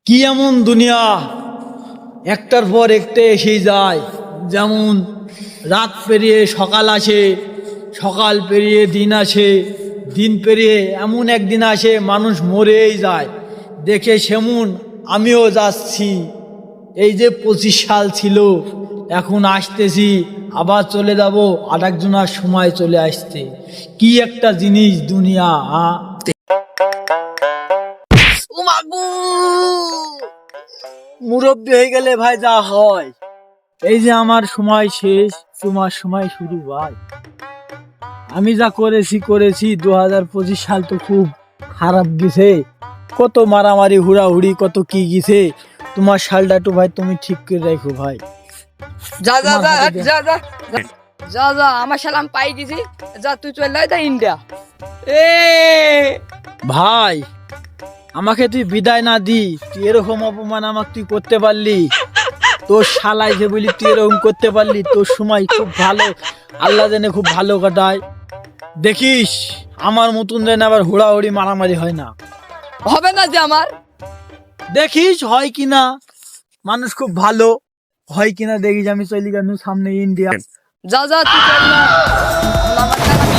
কি এমন দুনিয়া, একটার পর একটা এসেই যায়। যেমন রাত পেরিয়ে সকাল আসে, সকাল পেরিয়ে দিন আসে, দিন পেরিয়ে এমন একদিন আসে মানুষ মরেই যায়। দেখে সেমন আমিও যাচ্ছি। এই যে 25 সাল ছিল, এখন আসতেছি, আবার চলে যাব, আর একজনের সময় চলে আসছে। কি একটা জিনিস দুনিয়া। মুরব্বী হয়ে গেলে ভাই যা হয়, এই যে আমার সময় শেষ, তোমার সময় শুরু ভাই। আমি যা করেছি 2025 সাল তো খুব খারাপ গেছে। কত মারামারি হুড়াহুড়ি কত কি গেছে। তোমার সালটা একটু ভাই তুমি ঠিক করে রাখো ভাই। যা যা তোমার যা হাতে দে। যা যা যা যা আমার সালাম পাই গেছি। যা তুই চলে যা ইন্ডিয়া। এ ভাই আমাকে তুই বিদায় না দি, তুই এরকম অপমান আমাকে তুই করতে পারলি? তোর শালাই যে বলি তুই এরকম করতে পারলি? তোর সময় খুব ভালো, আল্লাহ জানে খুব ভালো কাটায়। দেখিস আমার মতন যেন আবার হুড়াহুড়ি মারামারি হয় না। হবে না যে আমার। দেখিস হয় কিনা, মানুষ খুব ভালো হয় কিনা দেখিস। আমি চলি গেল সামনে ইন্ডিয়া। যা যা তুই চল না। আমার টাকা